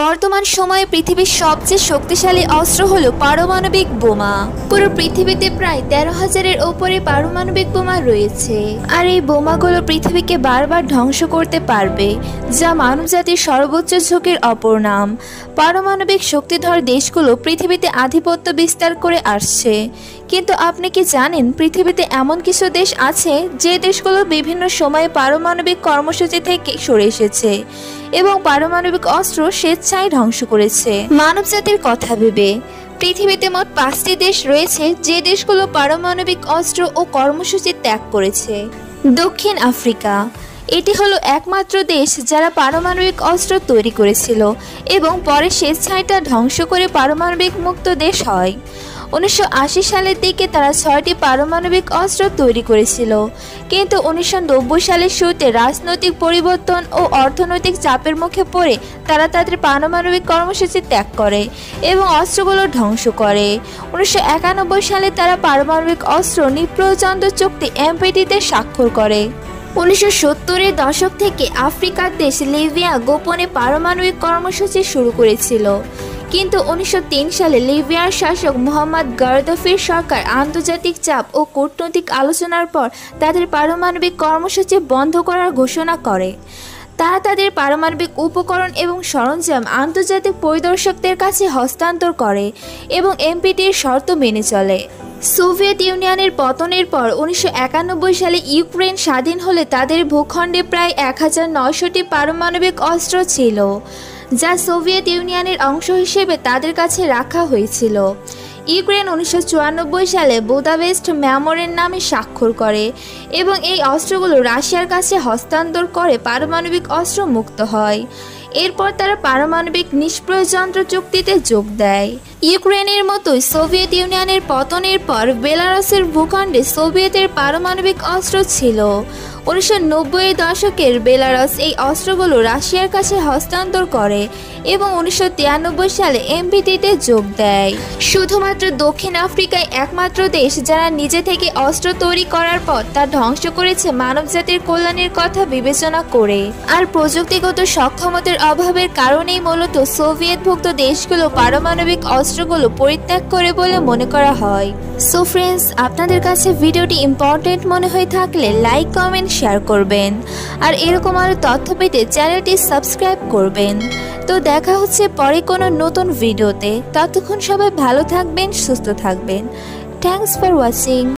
বর্তমান সময়ে পৃথিবীর সবচেয়ে শক্তিশালী অস্ত্র হলো পারমাণবিক বোমা। পুরো পৃথিবীতে প্রায় 13,000-এর ওপরে পারমাণবিক বোমা রয়েছে, আর এই বোমাগুলো পৃথিবীকে বারবার ধ্বংস করতে পারবে, যা মানবজাতির সর্বোচ্চ ঝুঁকির অপর নাম। পারমাণবিক শক্তিধর দেশগুলো পৃথিবীতে আধিপত্য বিস্তার করে আসছে, কিন্তু আপনি কি জানেন পৃথিবীতে এমন কিছু দেশ আছে যে দেশগুলো বিভিন্ন সময়ে পারমাণবিক কর্মসূচি থেকে সরে এসেছে এবং পারমাণবিক অস্ত্র স্বেচ্ছায় ধ্বংস করেছে। মানবজাতির কথা ভেবে পৃথিবীতে মোট 5টি দেশ রয়েছে যে দেশগুলো পারমাণবিক অস্ত্র ও কর্মসূচি ত্যাগ করেছে। দক্ষিণ আফ্রিকা, এটি হলো একমাত্র দেশ যারা পারমাণবিক অস্ত্র তৈরি করেছিল এবং পরে স্বেচ্ছায় তা ধ্বংস করে পারমাণবিক মুক্ত দেশ হয়। 1980 সালের দিকে তারা 6টি পারমাণবিক অস্ত্র তৈরি করেছিল, কিন্তু 1990 সালের শুরুতে রাজনৈতিক পরিবর্তন ও অর্থনৈতিক চাপের মুখে পড়ে তারা তাদের পারমাণবিক কর্মসূচি ত্যাগ করে এবং অস্ত্রগুলো ধ্বংস করে। 1991 সালে তারা পারমাণবিক অস্ত্র নিঃপ্রয়োজন চুক্তি NPT-তে স্বাক্ষর করে। 1970-এর দশক থেকে আফ্রিকার দেশ লিবিয়া গোপনে পারমাণবিক কর্মসূচি শুরু করেছিল, কিন্তু 1903 সালে লিবিয়ার শাসক মোহাম্মদ গাদ্দাফির সরকার আন্তর্জাতিক চাপ ও কূটনৈতিক আলোচনার পর তাদের পারমাণবিক কর্মসূচি বন্ধ করার ঘোষণা করে। তারা তাদের পারমাণবিক উপকরণ এবং সরঞ্জাম আন্তর্জাতিক পরিদর্শকদের কাছে হস্তান্তর করে এবং NPT-র শর্ত মেনে চলে। সোভিয়েত ইউনিয়নের পতনের পর 1991 সালে ইউক্রেন স্বাধীন হলে তাদের ভূখণ্ডে প্রায় 1900টি পারমাণবিক অস্ত্র ছিল, যা সোভিয়েত ইউনিয়নের অংশ হিসেবে তাদের কাছে রাখা হয়েছিল। ইউক্রেন 1994 সালে বুদাপেস্ট মেমোরের নামে স্বাক্ষর করে এবং এই অস্ত্রগুলো রাশিয়ার কাছে হস্তান্তর করে পারমাণবিক অস্ত্র মুক্ত হয়। এরপর তারা পারমাণবিক নিষ্প্রয়োজনত্র চুক্তিতে যোগ দেয়। ইউক্রেনের মতোই সোভিয়েত ইউনিয়নের পতনের পর বেলারুসের ভূখণ্ডে সোভিয়েতের পারমাণবিক অস্ত্র ছিল। 1990-এর দশকের বেলারুস এই অস্ত্রগুলো রাশিয়ার কাছে হস্তান্তর করে এবং 1993 সালে NPT-তে যোগ দেয়। শুধুমাত্র দক্ষিণ আফ্রিকায় একমাত্র দেশ যারা নিজে থেকে অস্ত্র তৈরি করার পর তা ধ্বংস করেছে মানবজাতির কল্যাণের কথা বিবেচনা করে। আর প্রযুক্তিগত সক্ষমতার অভাবের কারণেই মূলত সোভিয়েতভুক্ত দেশগুলো পারমাণবিক অস্ত্রগুলো পরিত্যাগ করে বলে মনে করা হয়। সো ফ্রেন্ডস, আপনাদের কাছে ভিডিওটি ইম্পর্টেন্ট মনে হয়ে থাকলে লাইক, কমেন্ট, শেয়ার করবেন, আর এরকম আরও তথ্য পেতে চ্যানেলটি সাবস্ক্রাইব করবেন। তো দেখা হচ্ছে পরে কোনো নতুন ভিডিওতে। ততক্ষণ সবাই ভালো থাকবেন, সুস্থ থাকবেন। Thanks for watching.